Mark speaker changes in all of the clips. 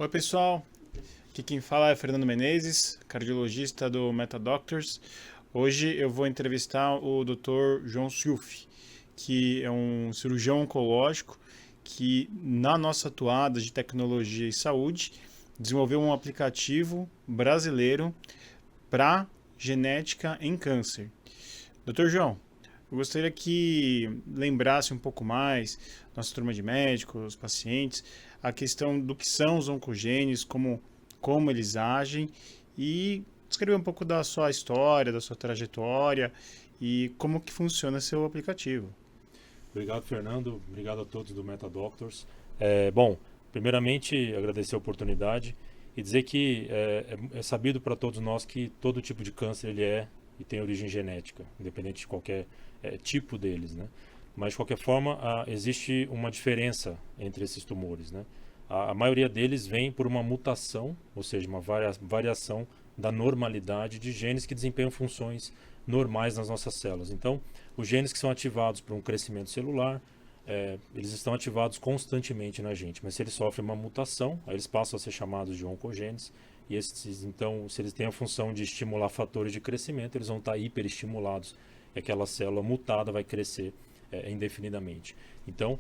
Speaker 1: Oi, pessoal. Aqui quem fala é Fernando Menezes, cardiologista do MetaDoctors. Hoje eu vou entrevistar o Dr. João Siuf, que é um cirurgião oncológico que, na nossa atuada de tecnologia e saúde, desenvolveu um aplicativo brasileiro para genética em câncer. Dr. João, eu gostaria que lembrasse um pouco mais, nossa turma de médicos, os pacientes, a questão do que são os oncogenes, como eles agem e descrever um pouco da sua história, da sua trajetória e como que funciona seu aplicativo.
Speaker 2: Obrigado, Fernando. Obrigado a todos do MetaDoctors. Bom, primeiramente, agradecer a oportunidade e dizer que é sabido para todos nós que todo tipo de câncer ele é e tem origem genética, independente de qualquer tipo deles, né? Mas, de qualquer forma, existe uma diferença entre esses tumores, né? A maioria deles vem por uma mutação, ou seja, uma variação da normalidade de genes que desempenham funções normais nas nossas células. Então, os genes que são ativados por um crescimento celular, eles estão ativados constantemente na gente, mas se eles sofrem uma mutação, aí eles passam a ser chamados de oncogenes, e esses, então, se eles têm a função de estimular fatores de crescimento, eles vão estar hiperestimulados, e aquela célula mutada vai crescer indefinidamente. Então,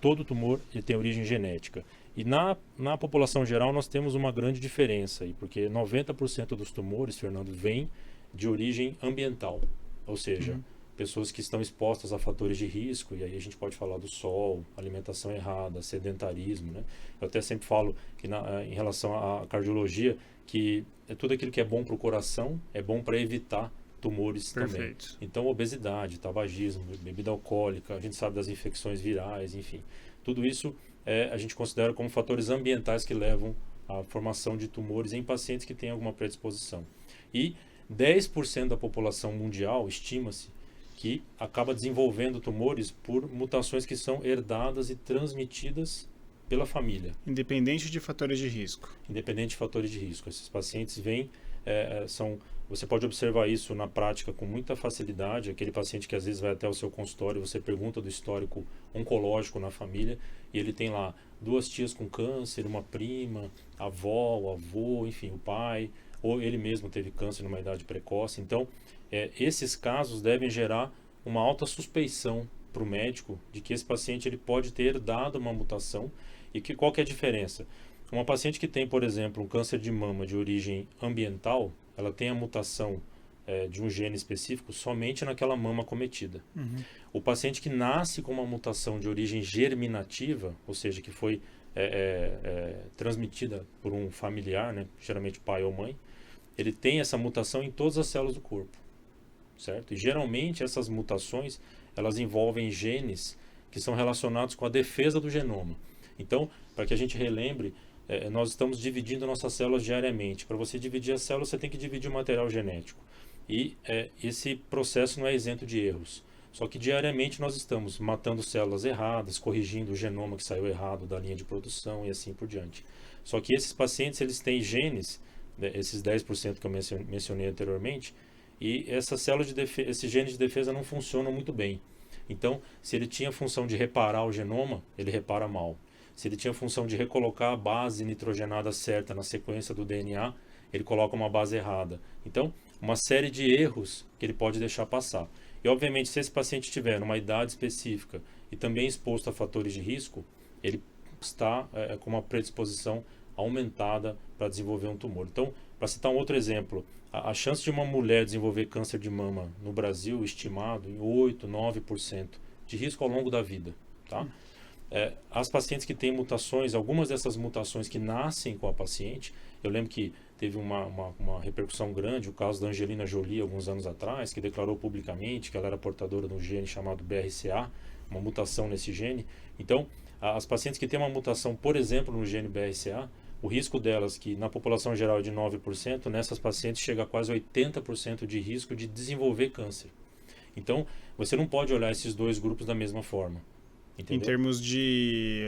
Speaker 2: todo tumor ele tem origem genética. E na população geral nós temos uma grande diferença, aí, porque 90% dos tumores, Fernando, vêm de origem ambiental, ou seja, pessoas que estão expostas a fatores de risco, e aí a gente pode falar do sol, alimentação errada, sedentarismo, né? Eu até sempre falo que em relação à cardiologia, que tudo aquilo que é bom para o coração é bom para evitar tumores também.
Speaker 1: Perfeito.
Speaker 2: Então, obesidade, tabagismo, bebida alcoólica, a gente sabe das infecções virais, enfim. Tudo isso a gente considera como fatores ambientais que levam à formação de tumores em pacientes que têm alguma predisposição. E 10% da população mundial, estima-se, que acaba desenvolvendo tumores por mutações que são herdadas e transmitidas pela família.
Speaker 1: Independente de fatores de risco.
Speaker 2: Independente de fatores de risco. Esses pacientes vêm, você pode observar isso na prática com muita facilidade. Aquele paciente que às vezes vai até o seu consultório, você pergunta do histórico oncológico na família e ele tem lá 2 tias com câncer, uma prima, a avó, o avô, enfim, o pai, ou ele mesmo teve câncer numa idade precoce. Então, esses casos devem gerar uma alta suspeição para o médico de que esse paciente ele pode ter herdado uma mutação e que qual que é a diferença? Uma paciente que tem, por exemplo, um câncer de mama de origem ambiental, ela tem a mutação de um gene específico somente naquela mama acometida. O paciente que nasce com uma mutação de origem germinativa, ou seja, que foi transmitida por um familiar, né, geralmente pai ou mãe, ele tem essa mutação em todas as células do corpo, certo? E geralmente essas mutações elas envolvem genes que são relacionados com a defesa do genoma. Então, para que a gente relembre, nós estamos dividindo nossas células diariamente. Para você dividir as células, você tem que dividir o material genético. E esse processo não é isento de erros. Só que diariamente nós estamos matando células erradas, corrigindo o genoma que saiu errado da linha de produção e assim por diante. Só que esses pacientes eles têm genes, né, esses 10% que eu mencionei anteriormente, e essas células esses genes de defesa não funcionam muito bem. Então, se ele tinha a função de reparar o genoma, ele repara mal. Se ele tinha a função de recolocar a base nitrogenada certa na sequência do DNA, ele coloca uma base errada. Então, uma série de erros que ele pode deixar passar. E, obviamente, se esse paciente estiver numa idade específica e também exposto a fatores de risco, ele está com uma predisposição aumentada para desenvolver um tumor. Então, para citar um outro exemplo, a chance de uma mulher desenvolver câncer de mama no Brasil, estimado em 8, 9% de risco ao longo da vida, tá? As pacientes que têm mutações, algumas dessas mutações que nascem com a paciente, eu lembro que teve uma repercussão grande, o caso da Angelina Jolie, alguns anos atrás, que declarou publicamente que ela era portadora de um gene chamado BRCA, uma mutação nesse gene. Então, as pacientes que têm uma mutação, por exemplo, no gene BRCA, o risco delas, que na população geral é de 9%, nessas pacientes chega a quase 80% de risco de desenvolver câncer. Então, você não pode olhar esses dois grupos da mesma forma.
Speaker 1: Em
Speaker 2: Entendeu?
Speaker 1: termos de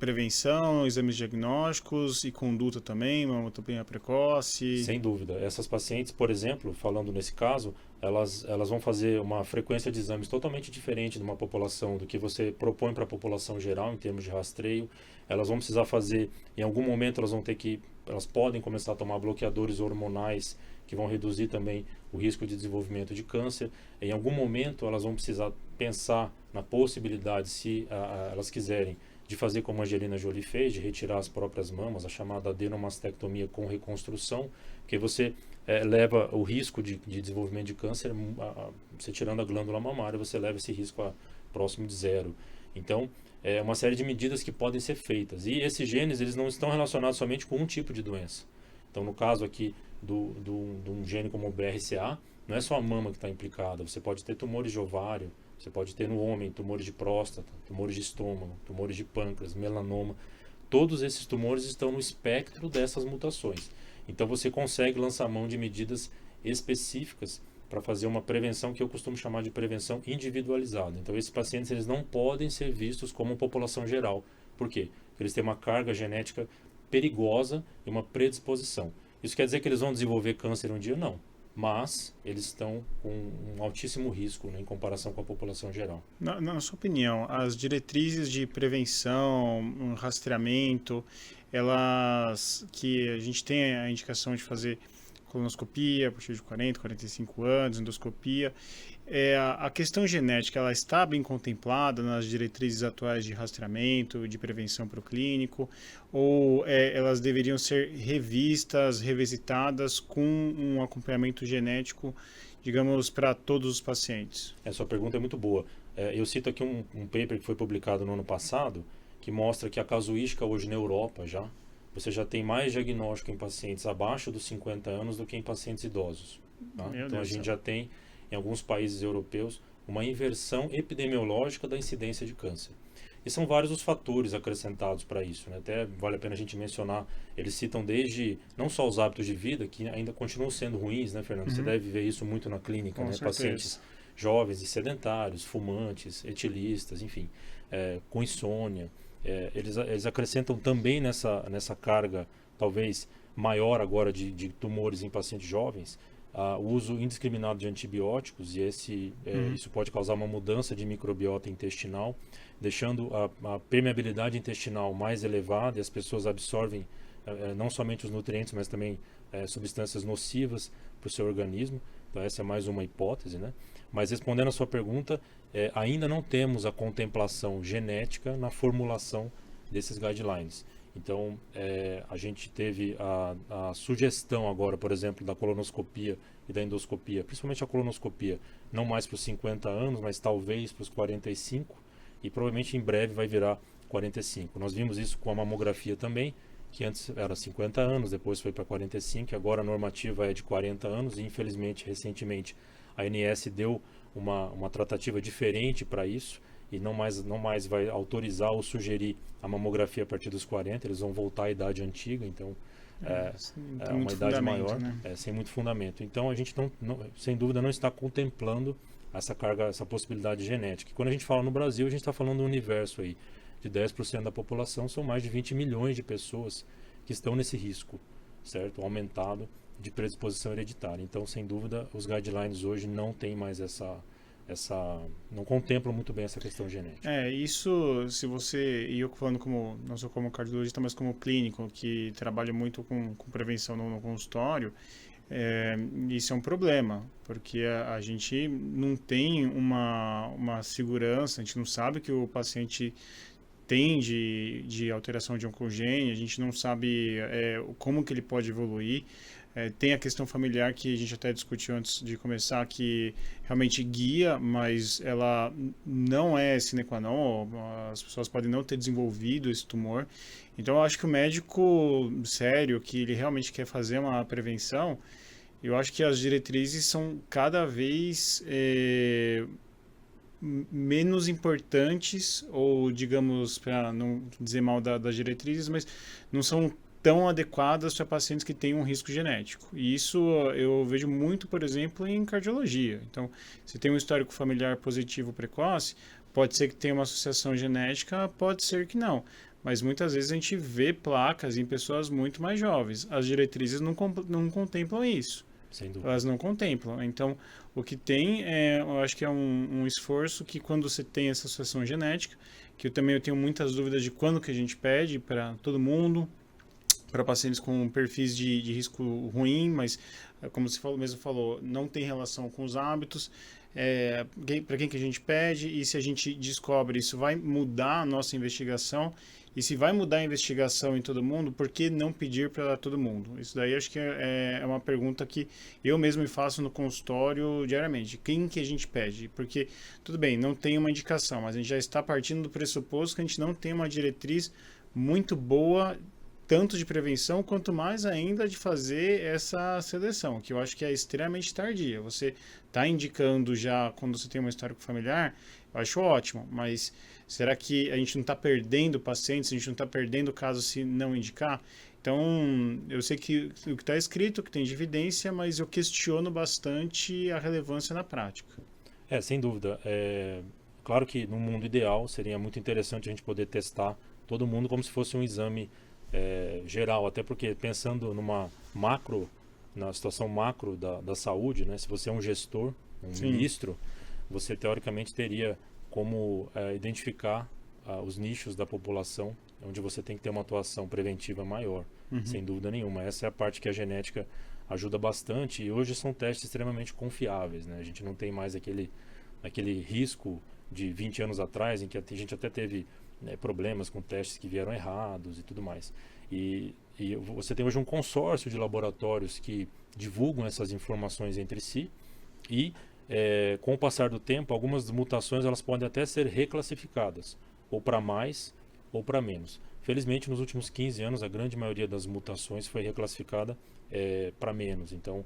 Speaker 1: prevenção, exames diagnósticos e conduta também, mamografia precoce?
Speaker 2: Sem dúvida. Essas pacientes, por exemplo, falando nesse caso, elas vão fazer uma frequência de exames totalmente diferente de uma população, do que você propõe para a população geral em termos de rastreio. Elas vão precisar fazer, em algum momento elas podem começar a tomar bloqueadores hormonais que vão reduzir também o risco de desenvolvimento de câncer. Em algum momento elas vão precisar pensar na possibilidade, se elas quiserem, de fazer como a Angelina Jolie fez, de retirar as próprias mamas, a chamada adenomastectomia com reconstrução, que você leva o risco de desenvolvimento de câncer, você tirando a glândula mamária, você leva esse risco a próximo de zero. Então, é uma série de medidas que podem ser feitas. E esses genes, eles não estão relacionados somente com um tipo de doença. Então, no caso aqui de um gene como o BRCA, não é só a mama que está implicada, você pode ter tumores de ovário, você pode ter no homem tumores de próstata, tumores de estômago, tumores de pâncreas, melanoma. Todos esses tumores estão no espectro dessas mutações. Então você consegue lançar mão de medidas específicas para fazer uma prevenção que eu costumo chamar de prevenção individualizada. Então esses pacientes, eles não podem ser vistos como população geral. Por quê? Porque eles têm uma carga genética perigosa e uma predisposição. Isso quer dizer que eles vão desenvolver câncer um dia? Não. Mas eles estão com um altíssimo risco, né, em comparação com a população geral.
Speaker 1: Na sua opinião, as diretrizes de prevenção, rastreamento, elas que a gente tem a indicação de fazer colonoscopia a partir de 40, 45 anos, endoscopia, a questão genética, ela está bem contemplada nas diretrizes atuais de rastreamento, de prevenção para o clínico, ou elas deveriam ser revistas, revisitadas com um acompanhamento genético, digamos, para todos os pacientes?
Speaker 2: Essa pergunta é muito boa. Eu cito aqui um paper que foi publicado no ano passado, que mostra que a casuística hoje na Europa você já tem mais diagnóstico em pacientes abaixo dos 50 anos do que em pacientes idosos. Tá? Então a gente já tem, em alguns países europeus, uma inversão epidemiológica da incidência de câncer. E são vários os fatores acrescentados para isso, né? Até vale a pena a gente mencionar, eles citam desde, não só os hábitos de vida, que ainda continuam sendo ruins, né, Fernando? Você deve ver isso muito na clínica, né? Pacientes jovens e sedentários, fumantes, etilistas, enfim, com insônia. Eles acrescentam também nessa carga, talvez maior agora de tumores em pacientes jovens, o uso indiscriminado de antibióticos, e isso pode causar uma mudança de microbiota intestinal, deixando a permeabilidade intestinal mais elevada, e as pessoas absorvem não somente os nutrientes, mas também substâncias nocivas para o seu organismo. Então essa é mais uma hipótese, né? Mas respondendo a sua pergunta, ainda não temos a contemplação genética na formulação desses guidelines. Então, a gente teve a sugestão agora, por exemplo, da colonoscopia e da endoscopia, principalmente a colonoscopia, não mais para os 50 anos, mas talvez para os 45, e provavelmente em breve vai virar 45. Nós vimos isso com a mamografia também, que antes era 50 anos, depois foi para 45, e agora a normativa é de 40 anos, e infelizmente, recentemente, a ANS deu uma tratativa diferente para isso, e não mais vai autorizar ou sugerir a mamografia a partir dos 40, eles vão voltar à idade antiga, então é uma idade maior, né? Sem muito fundamento. Então a gente sem dúvida não está contemplando essa carga, essa possibilidade genética. E quando a gente fala no Brasil, a gente está falando do universo aí de 10% da população, são mais de 20 milhões de pessoas que estão nesse risco, certo? Aumentado de predisposição hereditária. Então, sem dúvida, os guidelines hoje não têm mais não contemplam muito bem essa questão genética.
Speaker 1: Isso, se você, e eu falando não sou como cardiologista, mas como clínico, que trabalha muito com prevenção no consultório, isso é um problema, porque a gente não tem uma segurança, a gente não sabe o que o paciente tem de alteração de oncogene, a gente não sabe como que ele pode evoluir. Tem a questão familiar que a gente até discutiu antes de começar, que realmente guia, mas ela não é sine qua non, as pessoas podem não ter desenvolvido esse tumor. Então eu acho que o médico sério, que ele realmente quer fazer uma prevenção, eu acho que as diretrizes são cada vez menos importantes, ou digamos, para não dizer mal das diretrizes, mas não são tão adequadas para pacientes que têm um risco genético. E isso eu vejo muito, por exemplo, em cardiologia. Então, se tem um histórico familiar positivo precoce, pode ser que tenha uma associação genética, pode ser que não. mas muitas vezes a gente vê placas em pessoas muito mais jovens. As diretrizes não contemplam isso.
Speaker 2: Sem dúvida.
Speaker 1: Elas não contemplam. Então, o que tem, eu acho que é um esforço que quando você tem essa associação genética, que eu tenho muitas dúvidas de quando que a gente pede para todo mundo, para pacientes com perfis de risco ruim, mas como você mesmo falou, não tem relação com os hábitos. Para quem que a gente pede, e se a gente descobre isso vai mudar a nossa investigação, e se vai mudar a investigação em todo mundo, por que não pedir para todo mundo? Isso daí acho que é uma pergunta que eu mesmo me faço no consultório diariamente. Quem que a gente pede? Porque, tudo bem, não tem uma indicação, mas a gente já está partindo do pressuposto que a gente não tem uma diretriz muito boa, tanto de prevenção, quanto mais ainda de fazer essa seleção, que eu acho que é extremamente tardia. Você está indicando já quando você tem um histórico familiar, eu acho ótimo, mas será que a gente não está perdendo pacientes, a gente não está perdendo casos se não indicar? Então, eu sei que o que está escrito, que tem de evidência, mas eu questiono bastante a relevância na prática.
Speaker 2: Sem dúvida. Claro que no mundo ideal seria muito interessante a gente poder testar todo mundo como se fosse um exame geral, até porque pensando na situação macro da saúde, né? Se você é um gestor, um
Speaker 1: Sim.
Speaker 2: ministro, você teoricamente teria como identificar os nichos da população onde você tem que ter uma atuação preventiva maior, sem dúvida nenhuma. Essa é a parte que a genética ajuda bastante e hoje são testes extremamente confiáveis, né? A gente não tem mais aquele risco de 20 anos atrás em que a gente até teve problemas com testes que vieram errados e tudo mais. E você tem hoje um consórcio de laboratórios que divulgam essas informações entre si e com o passar do tempo, algumas mutações elas podem até ser reclassificadas, ou para mais ou para menos. Felizmente, nos últimos 15 anos, a grande maioria das mutações foi reclassificada para menos. Então,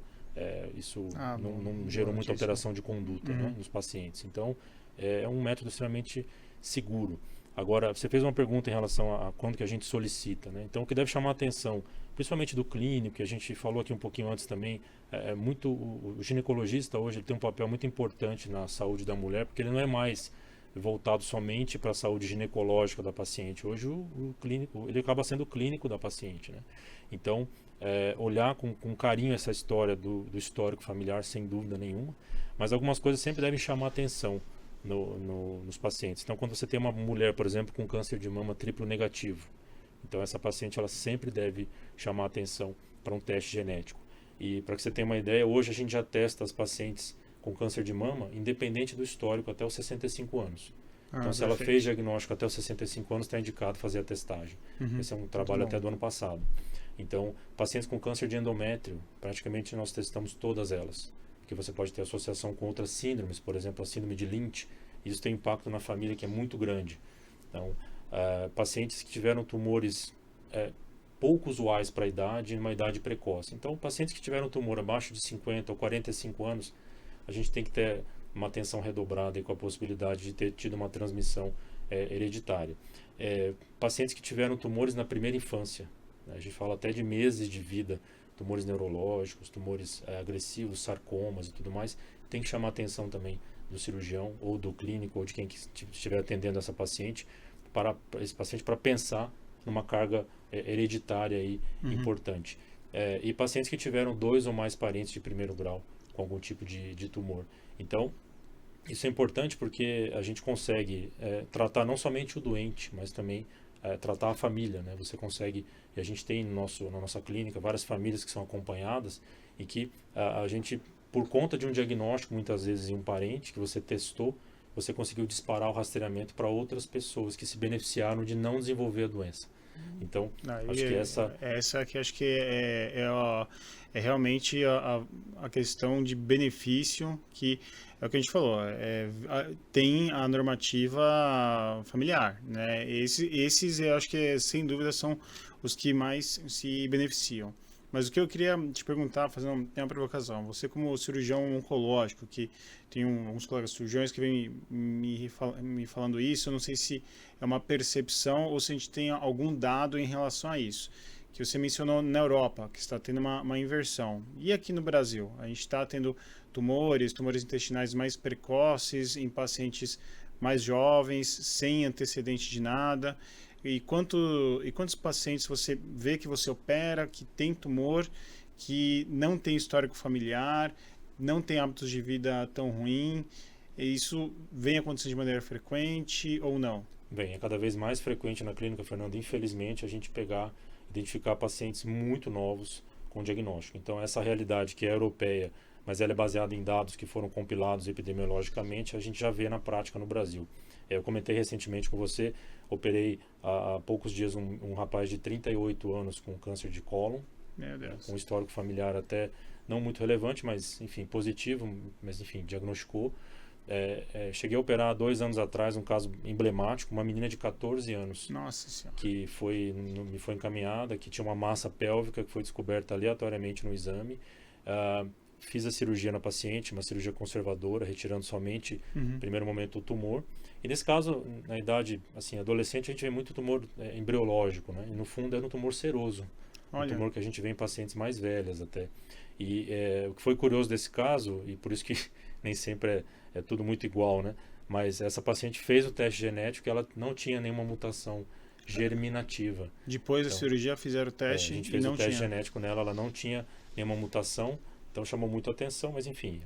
Speaker 2: isso não gerou muita alteração de conduta, né, nos pacientes. Então, é um método extremamente seguro. Agora, você fez uma pergunta em relação a quando que a gente solicita, né? Então, o que deve chamar a atenção, principalmente do clínico, que a gente falou aqui um pouquinho antes também, o ginecologista hoje ele tem um papel muito importante na saúde da mulher, porque ele não é mais voltado somente para a saúde ginecológica da paciente. Hoje, o clínico, ele acaba sendo o clínico da paciente, né? Então, olhar com carinho essa história do histórico familiar, sem dúvida nenhuma, mas algumas coisas sempre devem chamar a atenção nos pacientes. Então, quando você tem uma mulher, por exemplo, com câncer de mama triplo negativo, então essa paciente ela sempre deve chamar a atenção para um teste genético. E para que você tenha uma ideia, hoje a gente já testa as pacientes com câncer de mama, independente do histórico, até os 65 anos. Então, se ela fez diagnóstico até os 65 anos, está indicado fazer a testagem. Esse é um trabalho até do ano passado. Então, pacientes com câncer de endométrio, praticamente nós testamos todas elas. Porque você pode ter associação com outras síndromes, por exemplo, a síndrome de Lynch, e isso tem impacto na família que é muito grande. Então, pacientes que tiveram tumores pouco usuais para a idade, numa idade precoce. Então, pacientes que tiveram tumor abaixo de 50 ou 45 anos, a gente tem que ter uma atenção redobrada e com a possibilidade de ter tido uma transmissão hereditária. Pacientes que tiveram tumores na primeira infância, né? A gente fala até de meses de vida, tumores neurológicos, tumores agressivos, sarcomas e tudo mais, tem que chamar a atenção também do cirurgião ou do clínico ou de quem estiver atendendo essa paciente, para esse paciente para pensar numa carga hereditária aí importante. E pacientes que tiveram 2 ou mais parentes de primeiro grau com algum tipo de tumor. Então, isso é importante porque a gente consegue tratar não somente o doente, mas também tratar a família, né? Você consegue, e a gente tem na nossa clínica várias famílias que são acompanhadas e que a gente, por conta de um diagnóstico, muitas vezes em um parente que você testou, você conseguiu disparar o rastreamento para outras pessoas que se beneficiaram de não desenvolver a doença. Então, acho que
Speaker 1: essa que acho que é realmente a questão de benefício que é o que a gente falou, tem a normativa familiar, né? Esses eu acho que sem dúvida são os que mais se beneficiam. Mas o que eu queria te perguntar, fazer uma provocação, você como cirurgião oncológico, que tem alguns colegas cirurgiões que vêm me falando isso, eu não sei se é uma percepção ou se a gente tem algum dado em relação a isso. Que você mencionou na Europa, que está tendo uma inversão. E aqui no Brasil? A gente está tendo tumores intestinais mais precoces em pacientes mais jovens, sem antecedente de nada. E quantos pacientes você vê que você opera, que tem tumor, que não tem histórico familiar, não tem hábitos de vida tão ruim? Isso vem acontecendo de maneira frequente ou não?
Speaker 2: Bem, é cada vez mais frequente na clínica, Fernando, infelizmente, a gente identificar pacientes muito novos com diagnóstico. Então, essa realidade que é europeia, mas ela é baseada em dados que foram compilados epidemiologicamente, a gente já vê na prática no Brasil. Eu comentei recentemente com você, operei há poucos dias um rapaz de 38 anos com câncer de cólon,
Speaker 1: Meu Deus.
Speaker 2: com um histórico familiar até não muito relevante, mas enfim, positivo, mas enfim, diagnosticou. Cheguei a operar há 2 anos atrás um caso emblemático, uma menina de 14 anos.
Speaker 1: Nossa Senhora.
Speaker 2: Que me foi encaminhada, que tinha uma massa pélvica que foi descoberta aleatoriamente no exame. Fiz a cirurgia na paciente, uma cirurgia conservadora, retirando somente, no primeiro momento, o tumor. E nesse caso, na idade assim, adolescente, a gente vê muito tumor embriológico, né? E no fundo era um tumor seroso. Um tumor que a gente vê em pacientes mais velhas até. E o que foi curioso desse caso, e por isso que nem sempre é tudo muito igual, né? Mas essa paciente fez o teste genético e ela não tinha nenhuma mutação germinativa.
Speaker 1: Depois da cirurgia fizeram o teste
Speaker 2: a gente
Speaker 1: e
Speaker 2: fez
Speaker 1: não
Speaker 2: o teste
Speaker 1: tinha.
Speaker 2: genético nela, ela não tinha nenhuma mutação, então chamou muito a atenção, mas enfim...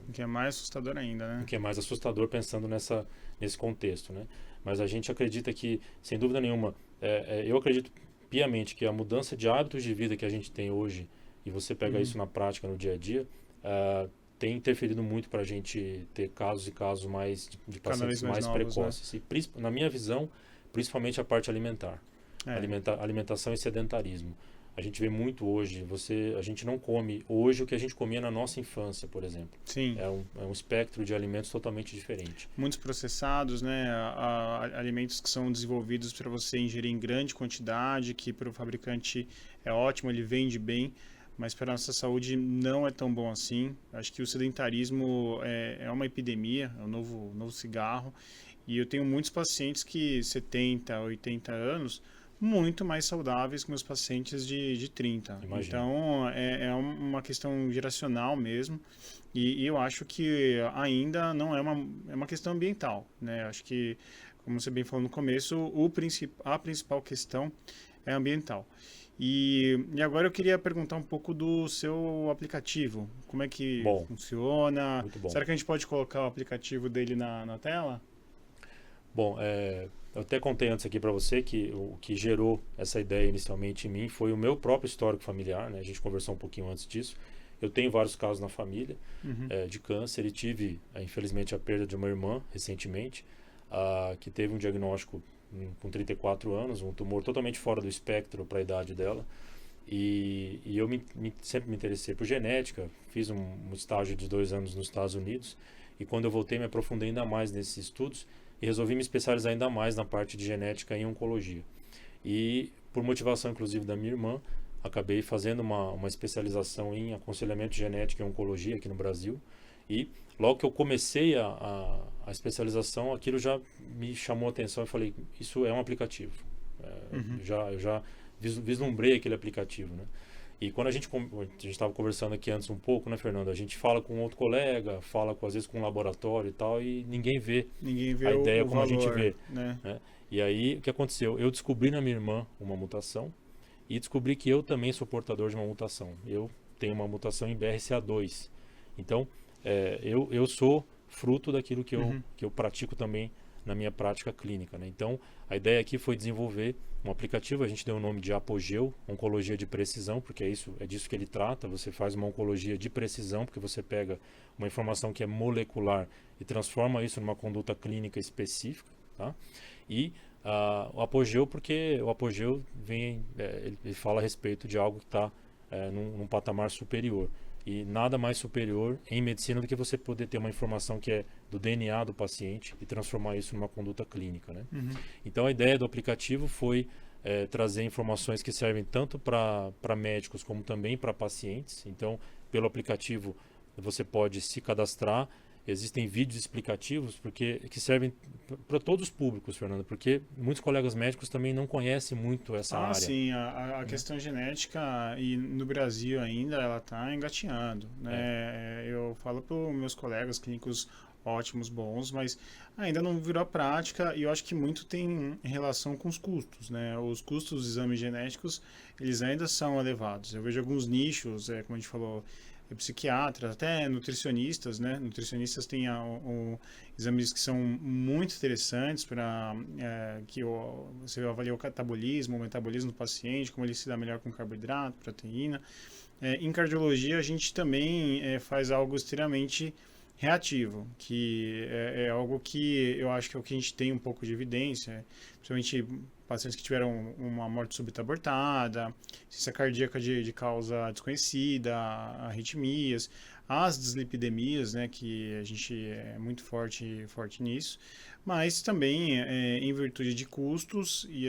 Speaker 1: O que é mais assustador ainda, né?
Speaker 2: O que é mais assustador pensando nesse contexto, né? Mas a gente acredita que, sem dúvida nenhuma, eu acredito piamente que a mudança de hábitos de vida que a gente tem hoje, e você pega isso na prática, no dia a dia, tem interferido muito para a gente ter casos e casos mais de pacientes mais
Speaker 1: novos,
Speaker 2: precoces.
Speaker 1: né?
Speaker 2: E, na minha visão, principalmente a parte alimentar. Alimentação e sedentarismo. A gente vê muito hoje, a gente não come hoje o que a gente comia na nossa infância, por exemplo.
Speaker 1: Sim.
Speaker 2: É um espectro de alimentos totalmente diferente.
Speaker 1: Muitos processados, né? Alimentos que são desenvolvidos para você ingerir em grande quantidade, que para o fabricante é ótimo, ele vende bem, mas para a nossa saúde não é tão bom assim. Acho que o sedentarismo é uma epidemia, é um novo cigarro. E eu tenho muitos pacientes que 70, 80 anos, muito mais saudáveis que meus pacientes de 30.
Speaker 2: Imagina.
Speaker 1: Então, é uma questão geracional mesmo. E eu acho que ainda não é uma questão ambiental, né? Acho que, como você bem falou no começo, a principal questão é ambiental. E agora eu queria perguntar um pouco do seu aplicativo. Como é que funciona?
Speaker 2: Muito bom.
Speaker 1: Será que a gente pode colocar o aplicativo dele na tela?
Speaker 2: Bom, eu até contei antes aqui para você que o que gerou essa ideia inicialmente em mim foi o meu próprio histórico familiar, né? A gente conversou um pouquinho antes disso. Eu tenho vários casos na família de câncer e tive, infelizmente, a perda de uma irmã recentemente, que teve um diagnóstico com 34 anos, um tumor totalmente fora do espectro para a idade dela. E eu sempre me interessei por genética, fiz um estágio de 2 anos nos Estados Unidos e quando eu voltei me aprofundei ainda mais nesses estudos e resolvi me especializar ainda mais na parte de genética e oncologia. E por motivação inclusive da minha irmã, acabei fazendo uma especialização em aconselhamento genético e oncologia aqui no Brasil. E logo que eu comecei a especialização, aquilo já me chamou a atenção e falei, isso é um aplicativo. Eu já vislumbrei aquele aplicativo, né? E quando a gente estava conversando aqui antes um pouco, né, Fernando? A gente fala com outro colega, fala às vezes com um laboratório e tal, e ninguém vê a ideia como a gente vê.
Speaker 1: Né?
Speaker 2: E aí, o que aconteceu? Eu descobri na minha irmã uma mutação e descobri que eu também sou portador de uma mutação. Eu tenho uma mutação em BRCA2. Então, eu sou fruto daquilo que eu pratico também na minha prática clínica, né? Então, a ideia aqui foi desenvolver um aplicativo, a gente deu o nome de Apogeu, Oncologia de Precisão, porque é disso que ele trata, você faz uma oncologia de precisão, porque você pega uma informação que é molecular e transforma isso numa conduta clínica específica, tá? E o Apogeu, porque o Apogeu ele fala a respeito de algo que está num patamar superior. E nada mais superior em medicina do que você poder ter uma informação que é do DNA do paciente e transformar isso numa conduta clínica, né? Então a ideia do aplicativo foi trazer informações que servem tanto para médicos como também para pacientes. Então, pelo aplicativo você pode se cadastrar. Existem vídeos explicativos que servem para todos os públicos, Fernando, porque muitos colegas médicos também não conhecem muito essa área.
Speaker 1: Sim, a questão genética e no Brasil ainda ela está engatinhando, né? Eu falo para os meus colegas clínicos ótimos, bons, mas ainda não virou a prática e eu acho que muito tem relação com os custos, né? Os custos dos exames genéticos, eles ainda são elevados. Eu vejo alguns nichos, como a gente falou, psiquiatras, até nutricionistas, né? Nutricionistas têm exames que são muito interessantes para você avalia o metabolismo do paciente, como ele se dá melhor com carboidrato, proteína. Em cardiologia, a gente também faz algo extremamente reativo, que é algo que eu acho que é o que a gente tem um pouco de evidência, principalmente pacientes que tiveram uma morte súbita abortada, ciência cardíaca de causa desconhecida, arritmias, as dislipidemias, né, que a gente é muito forte nisso, mas também em virtude de custos e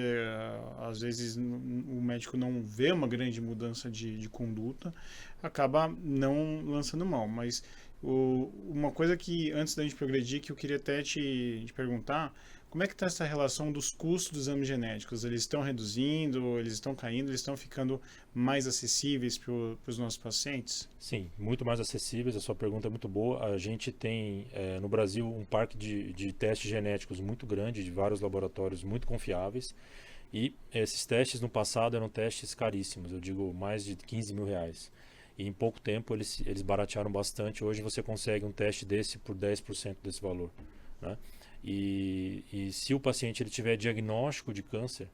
Speaker 1: às vezes o médico não vê uma grande mudança de conduta, acaba não lançando mão, mas uma coisa que, antes da gente progredir, que eu queria até te perguntar, como é que está essa relação dos custos dos exames genéticos? Eles estão reduzindo, eles estão caindo, eles estão ficando mais acessíveis para os nossos pacientes?
Speaker 2: Sim, muito mais acessíveis, a sua pergunta é muito boa. A gente tem no Brasil um parque de testes genéticos muito grande, de vários laboratórios muito confiáveis, e esses testes no passado eram testes caríssimos, eu digo mais de 15 mil reais. E em pouco tempo eles baratearam bastante. Hoje você consegue um teste desse por 10% desse valor, né? E se o paciente ele tiver diagnóstico de câncer,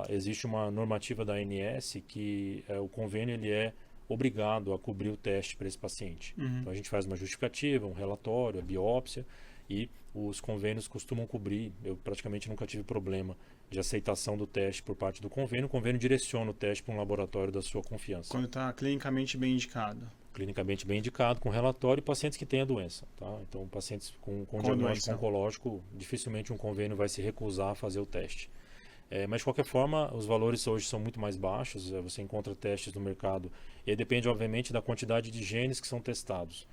Speaker 2: existe uma normativa da ANS que o convênio ele é obrigado a cobrir o teste para esse paciente.
Speaker 1: Uhum.
Speaker 2: Então a gente faz uma justificativa, um relatório, a biópsia, e os convênios costumam cobrir. Eu praticamente nunca tive problema de aceitação do teste por parte do convênio. O convênio direciona o teste para um laboratório da sua confiança.
Speaker 1: Quando está clinicamente bem indicado.
Speaker 2: Clinicamente bem indicado, com relatório, e pacientes que têm a doença. Tá? Então, pacientes com diagnóstico oncológico, dificilmente um convênio vai se recusar a fazer o teste. Mas, de qualquer forma, os valores hoje são muito mais baixos. Você encontra testes no mercado. E aí depende, obviamente, da quantidade de genes que são testados.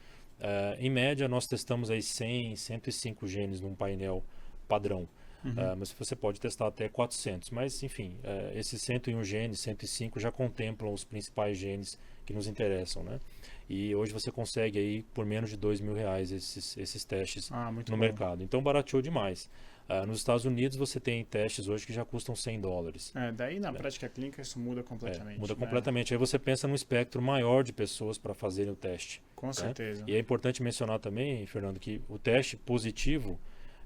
Speaker 2: Em média, nós testamos aí 100, 105 genes num painel padrão.
Speaker 1: Uhum.
Speaker 2: Mas você pode testar até 400. Mas, enfim, esses 101 genes, 105 já contemplam os principais genes que nos interessam, né? E hoje você consegue aí por menos de R$2.000 esses testes no mercado. Então barateou demais. Nos Estados Unidos você tem testes hoje que já custam $100.
Speaker 1: Daí na prática clínica isso muda completamente.
Speaker 2: Muda completamente. Aí você pensa num espectro maior de pessoas para fazerem o teste.
Speaker 1: Com certeza.
Speaker 2: E é importante mencionar também, Fernando, que o teste positivo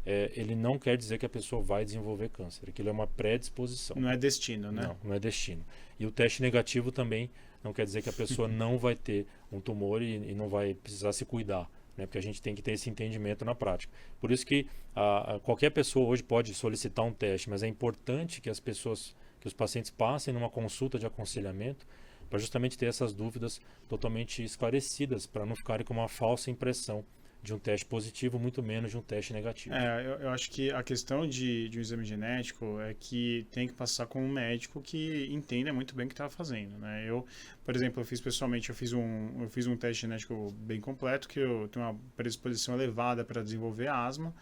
Speaker 2: ele não quer dizer que a pessoa vai desenvolver câncer. Aquilo é uma predisposição.
Speaker 1: Não é destino, né?
Speaker 2: Não é destino. E o teste negativo também não quer dizer que a pessoa não vai ter um tumor e não vai precisar se cuidar, né? Porque a gente tem que ter esse entendimento na prática. Por isso que qualquer pessoa hoje pode solicitar um teste, mas é importante que os pacientes passem numa consulta de aconselhamento para justamente ter essas dúvidas totalmente esclarecidas, para não ficarem com uma falsa impressão de um teste positivo, muito menos de um teste negativo.
Speaker 1: Eu acho que a questão de um exame genético é que tem que passar com um médico que entenda muito bem o que está fazendo, né? Eu, por exemplo, eu fiz um teste genético bem completo, que eu tenho uma predisposição elevada para desenvolver asma,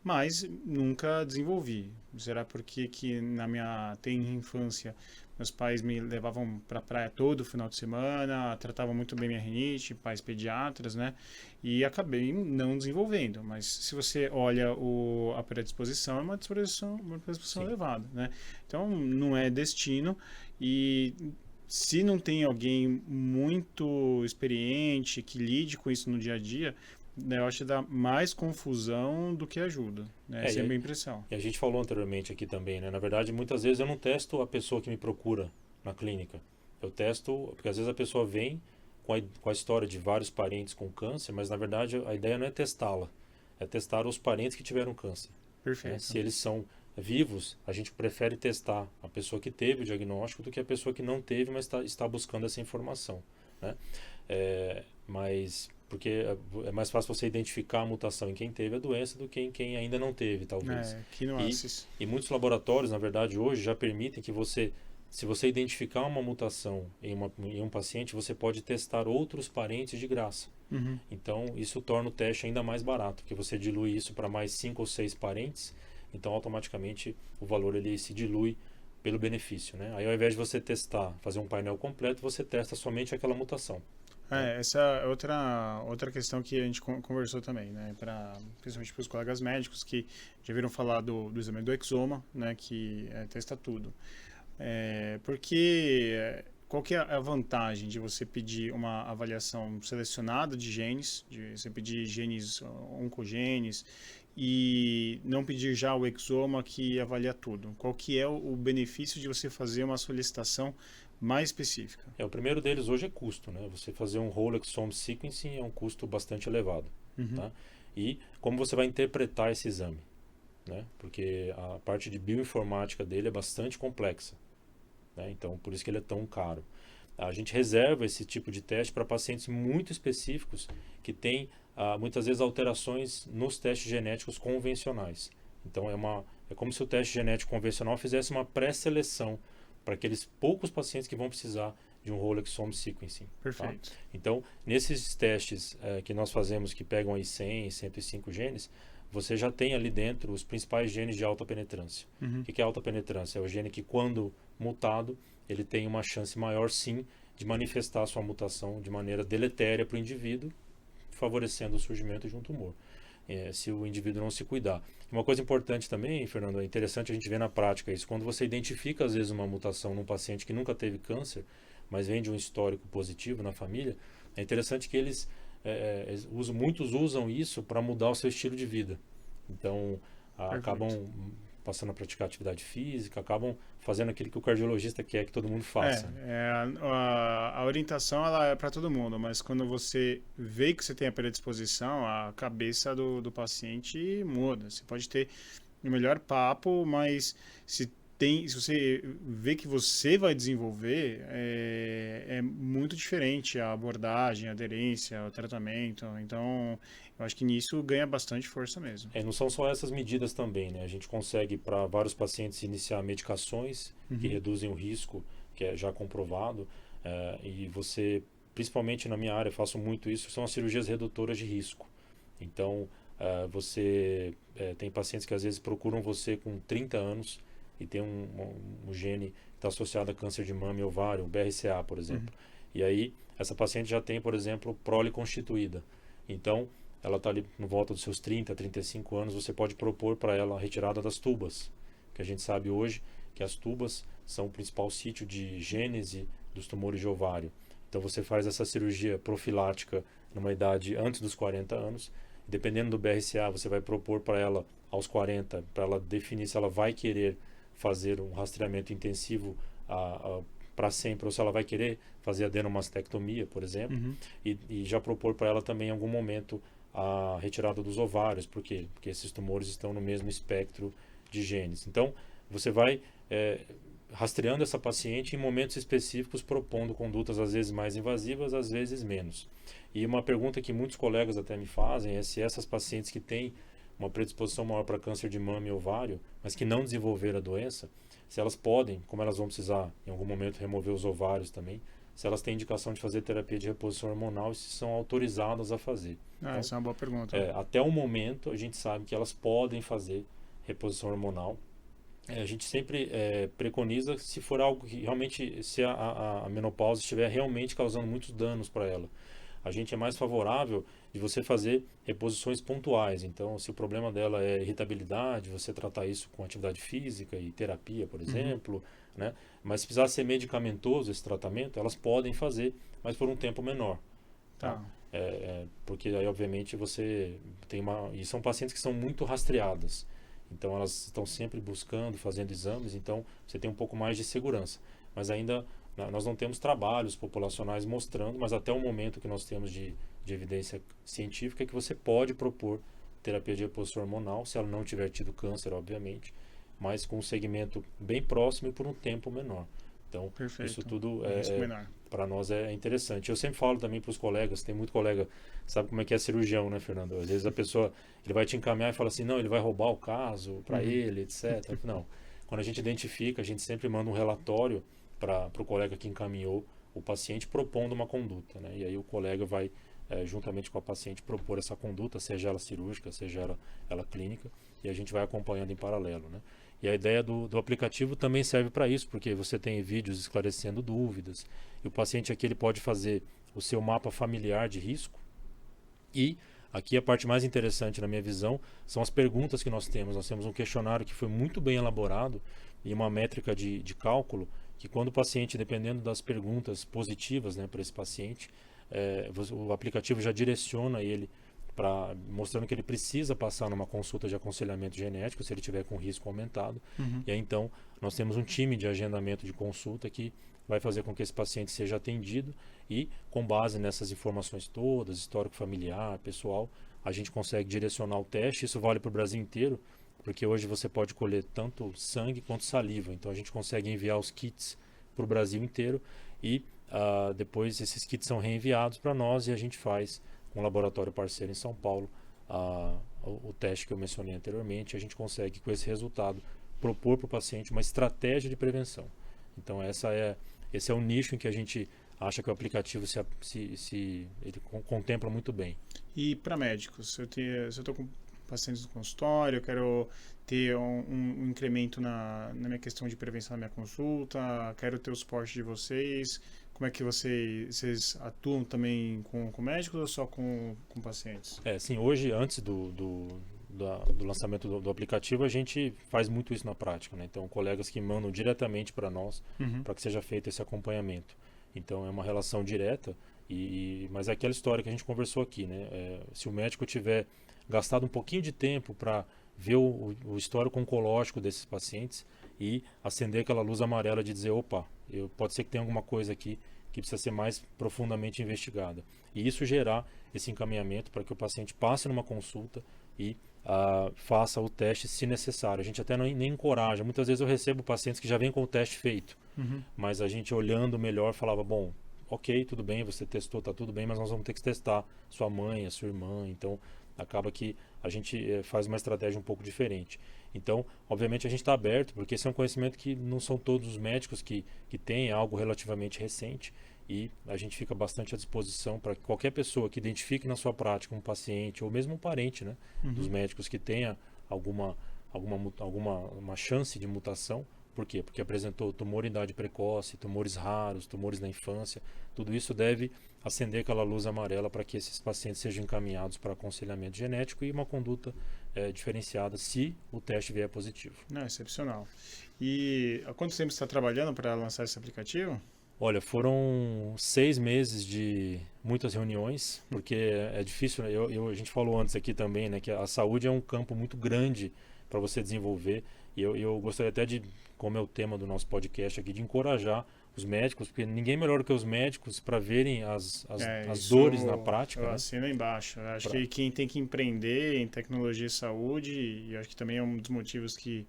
Speaker 1: mas nunca desenvolvi. Será porque que na minha tenra infância meus pais me levavam para a praia todo final de semana, tratavam muito bem minha rinite, pais pediatras, né? E acabei não desenvolvendo. Mas se você olha a predisposição, é uma predisposição elevada, né? Então não é destino. E se não tem alguém muito experiente que lide com isso no dia a dia, eu acho que dá mais confusão do que ajuda, né? Essa é a minha impressão.
Speaker 2: E a gente falou anteriormente aqui também, né? Na verdade, muitas vezes eu não testo a pessoa que me procura na clínica. Eu testo, porque às vezes a pessoa vem com a história de vários parentes com câncer, mas na verdade a ideia não é testá-la, é testar os parentes que tiveram câncer.
Speaker 1: Perfeito.
Speaker 2: Né? Se eles são vivos, a gente prefere testar a pessoa que teve o diagnóstico do que a pessoa que não teve, mas está buscando essa informação, né? Mas porque é mais fácil você identificar a mutação em quem teve a doença do que em quem ainda não teve, talvez. E muitos laboratórios, na verdade, hoje já permitem que se você identificar uma mutação em um paciente, você pode testar outros parentes de graça.
Speaker 1: Uhum.
Speaker 2: Então, isso torna o teste ainda mais barato, porque você dilui isso para mais 5 ou 6 parentes, então automaticamente o valor ele se dilui pelo benefício, né? Aí ao invés de você fazer um painel completo, você testa somente aquela mutação.
Speaker 1: Essa é outra questão que a gente conversou também, né? Principalmente para os colegas médicos que já viram falar do exame do exoma, né? Que testa tudo. Qual que é a vantagem de você pedir uma avaliação selecionada de genes, de você pedir genes oncogenes e não pedir já o exoma que avalia tudo? Qual que é o benefício de você fazer uma solicitação mais específica?
Speaker 2: O primeiro deles hoje é custo, né? Você fazer um whole exome sequencing é um custo bastante elevado, tá? E como você vai interpretar esse exame, né? Porque a parte de bioinformática dele é bastante complexa, né? Então, por isso que ele é tão caro. A gente reserva esse tipo de teste para pacientes muito específicos que têm, muitas vezes, alterações nos testes genéticos convencionais. Então, é como se o teste genético convencional fizesse uma pré-seleção para aqueles poucos pacientes que vão precisar de um whole exome sequencing.
Speaker 1: Perfeito.
Speaker 2: Tá? Então, nesses testes que nós fazemos, que pegam aí 100, 105 genes, você já tem ali dentro os principais genes de alta penetrância. O que é alta penetrância? É o gene que, quando mutado, ele tem uma chance maior, sim, de manifestar sua mutação de maneira deletéria para o indivíduo, favorecendo o surgimento de um tumor, se o indivíduo não se cuidar. Uma coisa importante também, Fernando, é interessante a gente ver na prática isso. Quando você identifica, às vezes, uma mutação num paciente que nunca teve câncer, mas vem de um histórico positivo na família, é interessante que muitos usam isso para mudar o seu estilo de vida. Então, acabam passando a praticar atividade física, acabam fazendo aquilo que o cardiologista quer que todo mundo faça.
Speaker 1: A orientação ela é para todo mundo, mas quando você vê que você tem a predisposição, a cabeça do paciente muda. Você pode ter o melhor papo, mas se você vê que você vai desenvolver, é muito diferente a abordagem, a aderência, o tratamento. Então, eu acho que nisso ganha bastante força mesmo.
Speaker 2: Não são só essas medidas também, né? A gente consegue, para vários pacientes, iniciar medicações que reduzem o risco, que é já comprovado. E você, principalmente na minha área, eu faço muito isso, são as cirurgias redutoras de risco. Então, você tem pacientes que às vezes procuram você com 30 anos, e tem um gene que está associado a câncer de mama e ovário, o BRCA, por exemplo. E aí, essa paciente já tem, por exemplo, prole constituída. Então, ela está ali no volta dos seus 30, 35 anos, você pode propor para ela a retirada das tubas, que a gente sabe hoje que as tubas são o principal sítio de gênese dos tumores de ovário. Então, você faz essa cirurgia profilática numa idade antes dos 40 anos, dependendo do BRCA, você vai propor para ela aos 40, para ela definir se ela vai querer fazer um rastreamento intensivo para sempre, ou se ela vai querer fazer adenomastectomia, por exemplo, e já propor para ela também em algum momento a retirada dos ovários. Por quê? Porque esses tumores estão no mesmo espectro de genes. Então, você vai rastreando essa paciente em momentos específicos, propondo condutas às vezes mais invasivas, às vezes menos. E uma pergunta que muitos colegas até me fazem é se essas pacientes que têm uma predisposição maior para câncer de mama e ovário, mas que não desenvolveram a doença, se elas podem, como elas vão precisar em algum momento remover os ovários também, se elas têm indicação de fazer terapia de reposição hormonal e se são autorizadas a fazer. Então,
Speaker 1: essa é uma boa pergunta.
Speaker 2: Até o momento, a gente sabe que elas podem fazer reposição hormonal. A gente sempre preconiza se for algo que realmente, se a menopausa estiver realmente causando muitos danos para ela. A gente é mais favorável de você fazer reposições pontuais. Então, se o problema dela é irritabilidade, você tratar isso com atividade física e terapia, por exemplo, né? Mas se precisar ser medicamentoso esse tratamento, elas podem fazer, mas por um tempo menor. Tá? Porque aí, obviamente, você tem e são pacientes que são muito rastreadas. Então, elas estão sempre buscando, fazendo exames, então você tem um pouco mais de segurança. Mas ainda nós não temos trabalhos populacionais mostrando, mas até o momento que nós temos de evidência científica é que você pode propor terapia de reposição hormonal, se ela não tiver tido câncer, obviamente, mas com um segmento bem próximo e por um tempo menor. Então,
Speaker 1: perfeito.
Speaker 2: Isso tudo para nós é interessante. Eu sempre falo também para os colegas, tem muito colega, sabe como é que é cirurgião, né, Fernando? Às vezes a pessoa, ele vai te encaminhar e fala assim, não, ele vai roubar o caso para ele, etc. Não. Quando a gente identifica, a gente sempre manda um relatório para o colega que encaminhou o paciente propondo uma conduta, né? E aí o colega vai, juntamente com a paciente, propor essa conduta, seja ela cirúrgica, seja ela clínica, e a gente vai acompanhando em paralelo, né? E a ideia do aplicativo também serve para isso, porque você tem vídeos esclarecendo dúvidas, e o paciente aqui ele pode fazer o seu mapa familiar de risco. E aqui a parte mais interessante na minha visão são as perguntas que nós temos. Nós temos um questionário que foi muito bem elaborado e uma métrica de cálculo que quando o paciente, dependendo das perguntas positivas, né, para esse paciente, o aplicativo já direciona ele mostrando que ele precisa passar numa consulta de aconselhamento genético se ele tiver com risco aumentado. E aí então nós temos um time de agendamento de consulta que vai fazer com que esse paciente seja atendido e, com base nessas informações todas, histórico familiar, pessoal, a gente consegue direcionar o teste. Isso vale para o Brasil inteiro, porque hoje você pode colher tanto sangue quanto saliva. Então a gente consegue enviar os kits para o Brasil inteiro e depois esses kits são reenviados para nós e a gente faz com um laboratório parceiro em São Paulo o teste que eu mencionei anteriormente. A gente consegue, com esse resultado, propor para o paciente uma estratégia de prevenção. Então esse é o nicho em que a gente acha que o aplicativo ele contempla muito bem.
Speaker 1: E para médicos, se eu estou com pacientes no consultório, eu quero ter um incremento na minha questão de prevenção na minha consulta, quero ter o suporte de vocês. Como é que vocês atuam também com médicos ou só com pacientes?
Speaker 2: Sim, hoje, antes do lançamento do aplicativo, a gente faz muito isso na prática, né? Então, colegas que mandam diretamente para nós para que seja feito esse acompanhamento. Então, é uma relação direta, mas é aquela história que a gente conversou aqui, né? Se o médico tiver gastado um pouquinho de tempo para ver o histórico oncológico desses pacientes e acender aquela luz amarela de dizer, opa, pode ser que tenha alguma coisa aqui que precisa ser mais profundamente investigada. E isso gerar esse encaminhamento para que o paciente passe numa consulta e faça o teste se necessário. A gente até nem encoraja. Muitas vezes eu recebo pacientes que já vêm com o teste feito, mas a gente olhando melhor falava, bom, ok, tudo bem, você testou, está tudo bem, mas nós vamos ter que testar sua mãe, a sua irmã. Então acaba que a gente faz uma estratégia um pouco diferente. Então, obviamente, a gente está aberto, porque esse é um conhecimento que não são todos os médicos que têm, algo relativamente recente, e a gente fica bastante à disposição para que qualquer pessoa que identifique na sua prática um paciente, ou mesmo um parente, né, dos médicos que tenha uma chance de mutação. Por quê? Porque apresentou tumor em idade precoce, tumores raros, tumores na infância. Tudo isso deve acender aquela luz amarela para que esses pacientes sejam encaminhados para aconselhamento genético e uma conduta diferenciada se o teste vier positivo.
Speaker 1: Não, excepcional. E há quanto tempo você está trabalhando para lançar esse aplicativo?
Speaker 2: Olha, foram 6 meses de muitas reuniões, porque é difícil, né? A gente falou antes aqui também, né, que a saúde é um campo muito grande para você desenvolver. E eu gostaria até de, como é o tema do nosso podcast aqui, de encorajar os médicos, porque ninguém melhor do que os médicos para verem as dores na prática.
Speaker 1: Eu assino embaixo. Eu acho que quem tem que empreender em tecnologia e saúde, e acho que também é um dos motivos que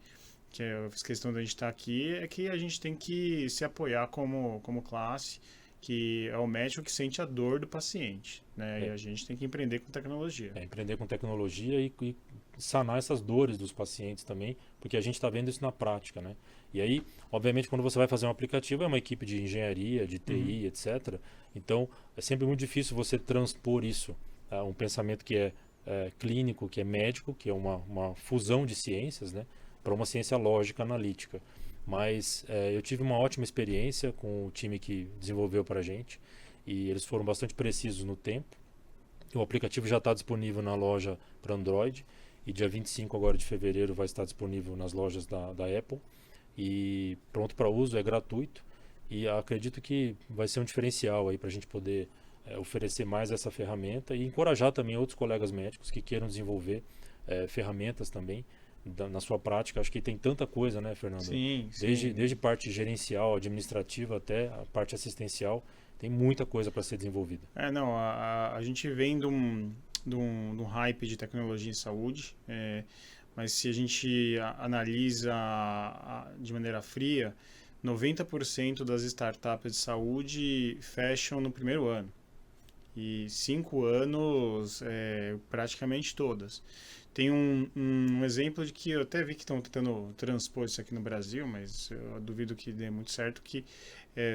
Speaker 1: eu fiz questão de a gente estar aqui, é que a gente tem que se apoiar como classe, que é o médico que sente a dor do paciente, né? E a gente tem que empreender com tecnologia.
Speaker 2: Empreender com tecnologia e sanar essas dores dos pacientes também, porque a gente está vendo isso na prática, né? E aí, obviamente, quando você vai fazer um aplicativo, é uma equipe de engenharia, de TI, etc. Então, é sempre muito difícil você transpor isso, um pensamento que é clínico, que é médico, que é uma fusão de ciências, né, para uma ciência lógica, analítica. Mas eu tive uma ótima experiência com o time que desenvolveu para a gente, e eles foram bastante precisos no tempo. O aplicativo já está disponível na loja para Android, e dia 25 agora de fevereiro vai estar disponível nas lojas da Apple, e pronto para uso, é gratuito, e acredito que vai ser um diferencial aí para a gente poder oferecer mais essa ferramenta e encorajar também outros colegas médicos que queiram desenvolver ferramentas também na sua prática. Acho que tem tanta coisa, né, Fernando?
Speaker 1: Sim.
Speaker 2: Desde parte gerencial, administrativa até a parte assistencial, tem muita coisa para ser desenvolvida.
Speaker 1: A gente vem de um hype de tecnologia em saúde, mas se a gente analisa de maneira fria, 90% das startups de saúde fecham no primeiro ano. E 5 anos, praticamente todas. Tem um exemplo de que eu até vi que estão tentando transpor isso aqui no Brasil, mas eu duvido que dê muito certo, que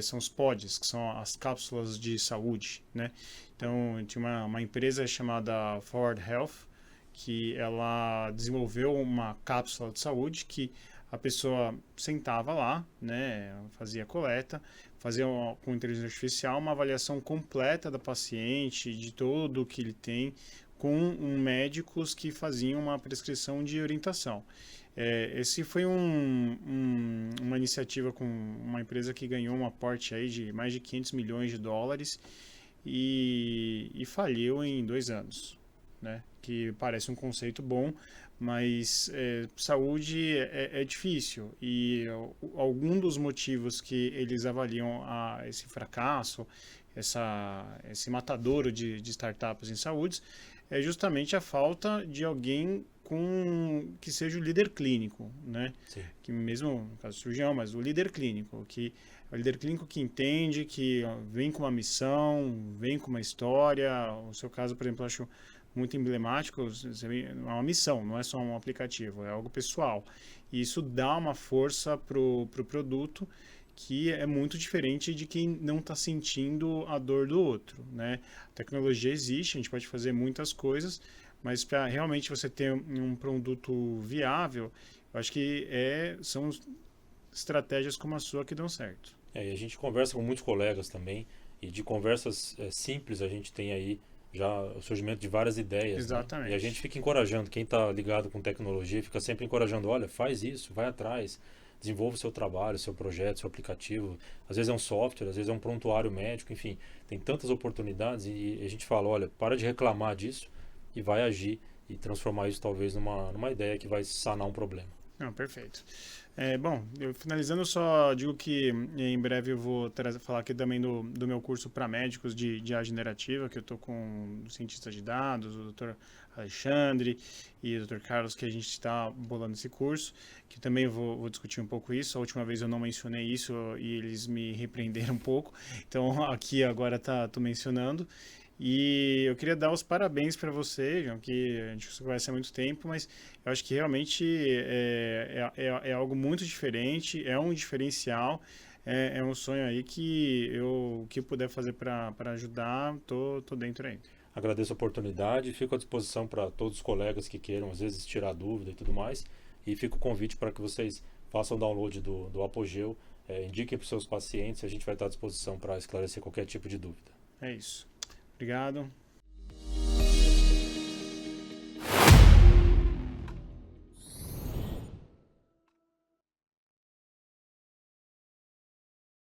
Speaker 1: são os pods, que são as cápsulas de saúde, né? Então, tinha uma empresa chamada Forward Health, que ela desenvolveu uma cápsula de saúde que a pessoa sentava lá, né, fazia coleta, fazer com inteligência artificial uma avaliação completa da paciente, de todo o que ele tem, com médicos que faziam uma prescrição de orientação. Esse foi uma iniciativa com uma empresa que ganhou um aporte aí de mais de 500 milhões de dólares e faliu em 2 anos, né? Que parece um conceito bom, mas saúde é difícil e algum dos motivos que eles avaliam esse fracasso, esse matadouro de startups em saúde, é justamente a falta de alguém que seja o líder clínico, né?
Speaker 2: Sim.
Speaker 1: Que mesmo no caso do cirurgião, mas o líder clínico, que é o líder clínico que entende, que vem com uma missão, vem com uma história. O seu caso, por exemplo, eu acho muito emblemático, é uma missão, não é só um aplicativo, é algo pessoal. E isso dá uma força pro produto que é muito diferente de quem não está sentindo a dor do outro, né? A tecnologia existe, a gente pode fazer muitas coisas, mas para realmente você ter um produto viável, eu acho que são estratégias como a sua que dão certo.
Speaker 2: E a gente conversa com muitos colegas também, e de conversas simples a gente tem aí já o surgimento de várias ideias.
Speaker 1: Exatamente.
Speaker 2: Né? E a gente fica encorajando, quem está ligado com tecnologia, fica sempre encorajando, olha, faz isso, vai atrás, desenvolva o seu trabalho, seu projeto, seu aplicativo. Às vezes é um software, às vezes é um prontuário médico, enfim, tem tantas oportunidades e a gente fala, olha, para de reclamar disso e vai agir e transformar isso talvez numa ideia que vai sanar um problema.
Speaker 1: Não, perfeito. Bom, finalizando, eu só digo que em breve eu vou falar aqui também do meu curso para médicos de IA generativa, que eu estou com o cientista de dados, o Dr. Alexandre e o Dr. Carlos, que a gente está bolando esse curso, que também vou discutir um pouco isso. A última vez eu não mencionei isso e eles me repreenderam um pouco, então aqui agora estou mencionando. E eu queria dar os parabéns para você, João, que a gente se conhece há muito tempo, mas eu acho que realmente é algo muito diferente, é um diferencial, é um sonho aí que o que eu puder fazer para ajudar, tô dentro aí.
Speaker 2: Agradeço a oportunidade, fico à disposição para todos os colegas que queiram, às vezes, tirar dúvida e tudo mais. E fica o convite para que vocês façam o download do Apogeu, indiquem para os seus pacientes, a gente vai estar à disposição para esclarecer qualquer tipo de dúvida.
Speaker 1: É isso. Obrigado.